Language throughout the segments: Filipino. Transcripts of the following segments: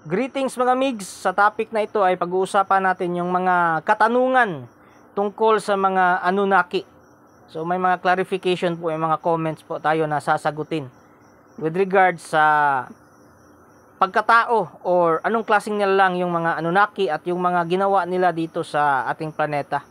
Greetings mga migs, sa topic na ito ay pag-uusapan natin yung mga katanungan tungkol sa mga Anunnaki. So may mga clarification po, may mga comments po tayo na sasagutin with regards sa pagkatao or anong klaseng nila lang yung mga Anunnaki at yung mga ginawa nila dito sa ating planeta.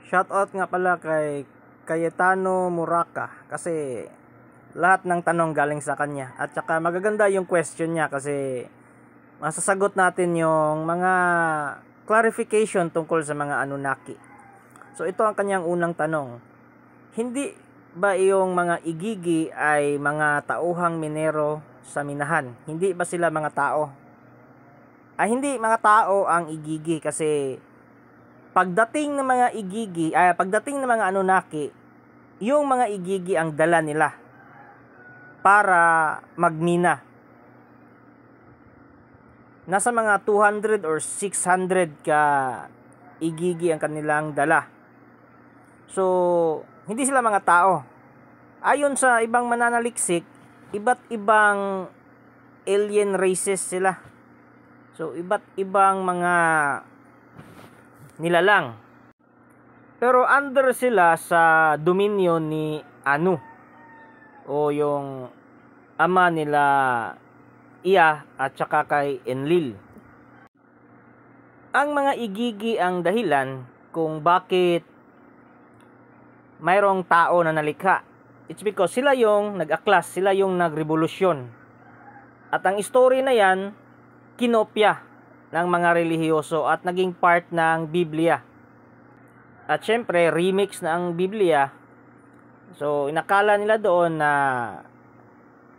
Shoutout nga pala kay Cayetano Muraca kasi lahat ng tanong galing sa kanya. At saka magaganda yung question niya kasi masasagot natin yung mga clarification tungkol sa mga Anunnaki. So ito ang kanyang unang tanong. Hindi ba yung mga igigi ay mga tauhang minero sa minahan? Hindi ba sila mga tao? Hindi mga tao ang igigi kasi pagdating ng mga igigi, pagdating ng mga Anunnaki, yung mga igigi ang dala nila para magmina. Nasa mga 200 or 600 ka igigi ang kanilang dala. So, hindi sila mga tao. Ayon sa ibang mananaliksik, iba't ibang alien races sila. So, iba't ibang mga nilalang. Pero under sila sa dominion ni Anu o yung ama nila Iya at saka kay Enlil. Ang mga igigi ang dahilan kung bakit mayroong tao na nalikha. It's because sila yung nag-aklas, sila yung nagrevolusyon. At ang story na yan, kinopya ng mga relihiyoso at naging part ng Biblia. At syempre, remix na ang Biblia. So, inakala nila doon na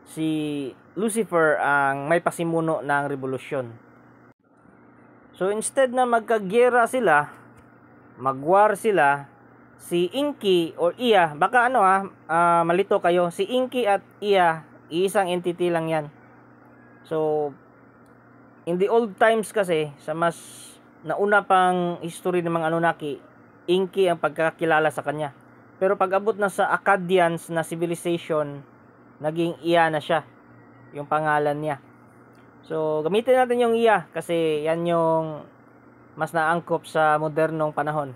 si Lucifer ang may pasimuno ng revolusyon. So, instead na magkagyera sila, magwar sila, si Inki or Iya, baka malito kayo, si Inki at Iya, isang entity lang yan. So, in the old times kasi, sa mas nauna pang history ng mga Anunnaki, Inki ang pagkakilala sa kanya. Pero pag abot na sa Akkadians na civilization, naging Iya na siya, yung pangalan niya. So, gamitin natin yung Iya kasi yan yung mas naangkop sa modernong panahon.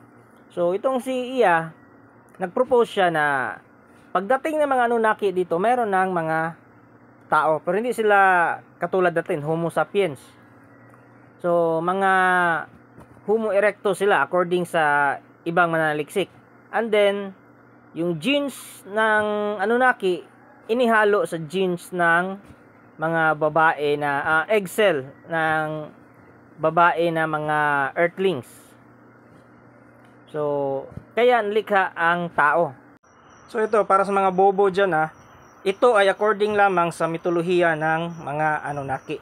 So, itong si Iya, nagpropose siya na pagdating ng mga Anunnaki dito, meron ng mga tao. Pero hindi sila katulad natin, Homo sapiens. So, mga Homo erectus sila according sa ibang mananaliksik. And then, yung genes ng Anunnaki, inihalo sa genes ng mga babae na egg cell ng babae na mga earthlings. So, kaya nilikha ang tao. So, ito, para sa mga bobo dyan ito ay according lamang sa mitolohiya ng mga Anunnaki.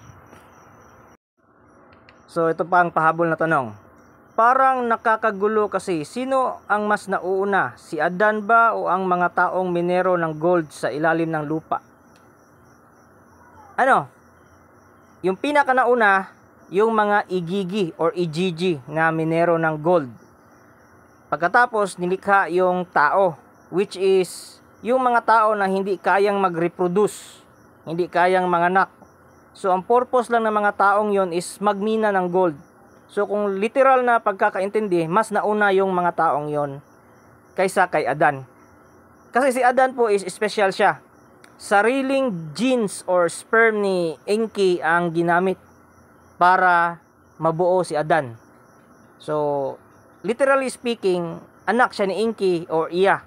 So, ito pa ang pahabol na tanong. Parang nakakagulo kasi, sino ang mas nauuna? Si Adan ba o ang mga taong minero ng gold sa ilalim ng lupa? Yung pinaka nauna, yung mga igigi or igigi na minero ng gold. Pagkatapos, nilikha yung tao, which is yung mga tao na hindi kayang mag-reproduce, hindi kayang manganak. So, ang purpose lang ng mga taong yon is magmina ng gold. So, kung literal na pagkakaintindi, mas nauna yung mga taong yon kaysa kay Adan. Kasi si Adan po is special siya. Sariling genes or sperm ni Enki ang ginamit para mabuo si Adan. So, literally speaking, anak siya ni Enki or Iya.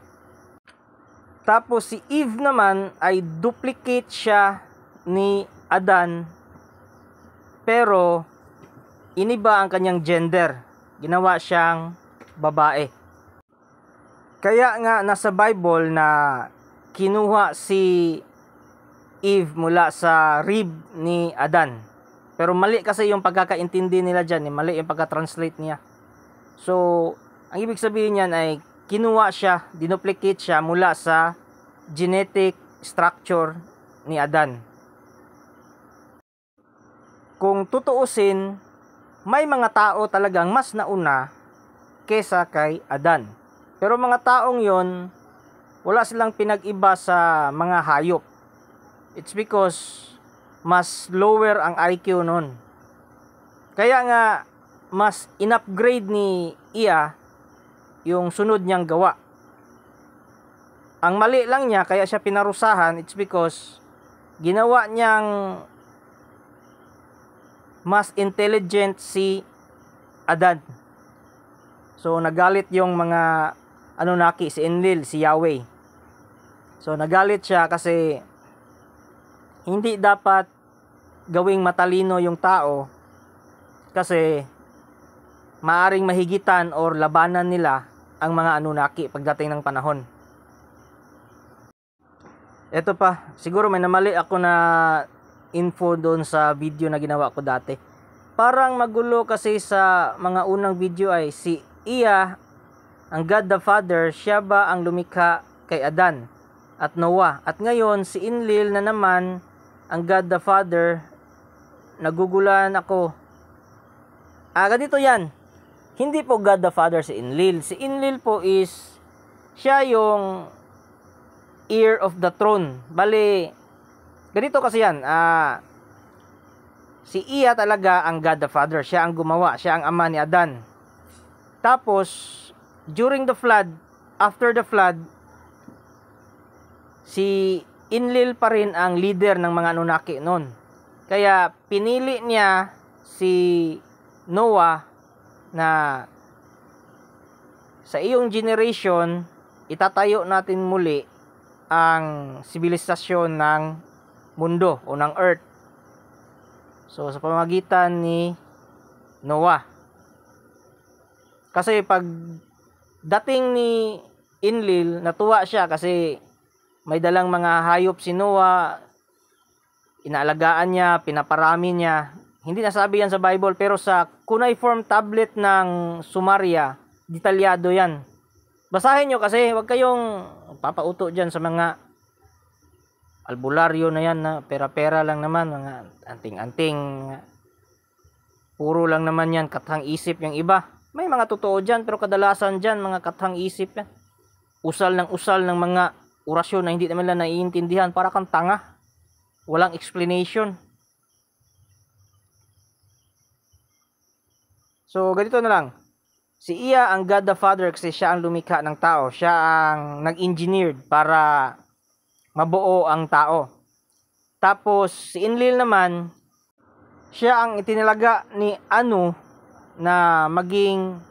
Tapos si Eve naman ay duplicate siya ni Adan, pero iniba ang kanyang gender. Ginawa siyang babae. Kaya nga nasa Bible na kinuha si Eve mula sa rib ni Adan. Pero mali kasi yung pagkakaintindi nila dyan. Mali yung pagka-translate niya. So, ang ibig sabihin niyan ay kinuha siya, dinuplicate siya mula sa genetic structure ni Adan. Kung tutuusin, may mga tao talagang mas nauna kesa kay Adan. Pero mga taong yon, wala silang pinag-iba sa mga hayop. It's because mas lower ang IQ nun. Kaya nga, mas in-upgrade ni Iya yung sunod niyang gawa. Ang mali lang niya, kaya siya pinarusahan, it's because ginawa niyang mas intelligent si Adan. So nagalit yung mga Anunnaki, si Enlil, si Yahweh. So nagalit siya kasi hindi dapat gawing matalino yung tao kasi maaring mahigitan or labanan nila ang mga Anunnaki pagdating ng panahon. Ito pa, siguro may namali ako na info doon sa video na ginawa ko dati. Parang magulo kasi sa mga unang video ay si Iya, ang God the Father, siya ba ang lumikha kay Adan at Noah? At ngayon si Enlil na naman ang God the Father. Nagugulan ako. Ganito yan. Hindi po God the Father si Enlil. Si Enlil po is siya yung heir of the throne. Bali, ganito kasi yan. Si Iya talaga ang God the Father. Siya ang gumawa. Siya ang ama ni Adan. Tapos, during the flood, after the flood, si Enlil pa rin ang leader ng mga Anunnaki noon. Kaya, pinili niya si Noah na sa iyong generation, itatayo natin muli ang sibilisasyon ng mundo o ng earth. So sa pamamagitan ni Noah. Kasi pag dating ni Enlil, natuwa siya kasi may dalang mga hayop si Noah, inaalagaan niya, pinaparami niya. Hindi nasabi yan sa Bible, pero sa cuneiform tablet ng Sumeria, detalyado yan. Basahin nyo kasi, huwag kayong papauto dyan sa mga albularyo na yan na pera-pera lang naman, mga anting-anting, puro lang naman yan, kathang isip yung iba. May mga totoo dyan, pero kadalasan dyan, mga kathang isip yan. Usal ng mga orasyon na hindi naman lang naiintindihan, para kang tanga. Walang explanation. So, ganito na lang. Si Iya ang God the Father kasi siya ang lumikha ng tao. Siya ang nag-engineered para mabuo ang tao. Tapos, si Enlil naman, siya ang itinalaga ni Anu na maging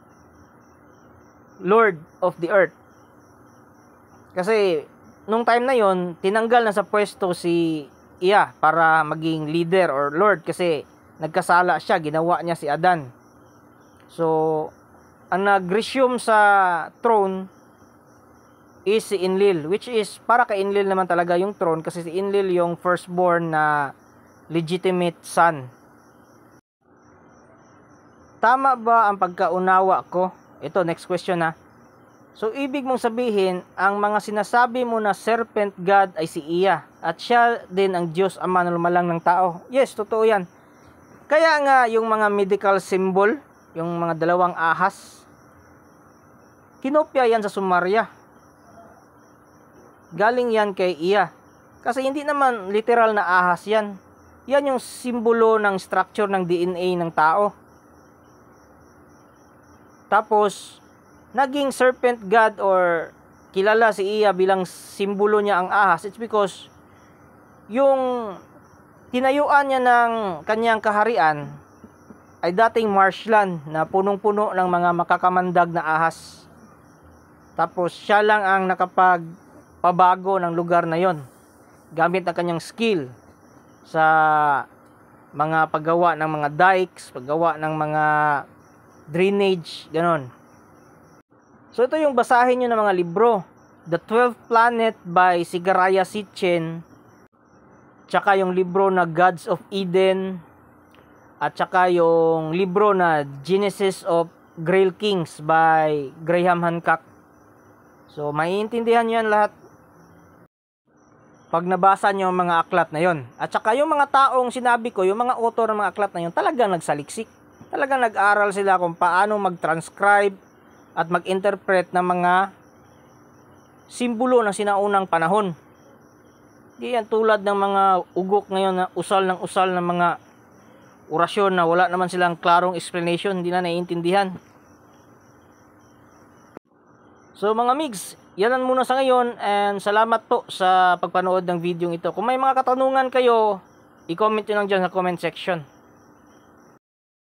Lord of the Earth. Kasi, nung time na yon, tinanggal na sa pwesto si Iya para maging leader or Lord kasi nagkasala siya, ginawa niya si Adan. So, ang nag-resume sa throne is si Enlil, which is para kay Enlil naman talaga yung throne kasi si Enlil yung firstborn na legitimate son. Tama ba ang pagkaunawa ko? Ito, next question na. So, ibig mong sabihin, ang mga sinasabi mo na serpent god ay si Iya at siya din ang Diyos Ama na lumalang ng tao? Yes, totoo yan. Kaya nga yung mga medical symbol, yung mga dalawang ahas, kinopya yan sa Sumeria. Galing yan kay Iya. Kasi hindi naman literal na ahas yan. Yan yung simbolo ng structure ng DNA ng tao. Tapos, naging serpent god or kilala si Iya bilang simbolo niya ang ahas. It's because yung tinayuan niya ng kanyang kaharian ay dating marshland na punong-puno ng mga makakamandag na ahas. Tapos siya lang ang nakapagpabago ng lugar na yon gamit ang kanyang skill sa mga paggawa ng mga dikes, paggawa ng mga drainage, ganon. So ito yung basahin nyo ng mga libro. The 12th Planet by Sigaraya Sitchin, tsaka yung libro na Gods of Eden, at saka yung libro na Genesis of Grail Kings by Graham Hancock. So, maiintindihan nyo yan lahat pag nabasa nyo ang mga aklat na yon. At saka yung mga taong sinabi ko, yung mga author ng mga aklat na yon, talagang nagsaliksik. Talagang nag-aral sila kung paano mag-transcribe at mag-interpret ng mga simbolo ng sinaunang panahon. Di yan tulad ng mga ugok ngayon na usal ng mga orasyon na wala naman silang klarong explanation, hindi na naiintindihan. So mga migs, yan lang muna sa ngayon, and salamat po sa pagpanood ng video ito. Kung may mga katanungan kayo, i-comment nyo lang dyan sa comment section.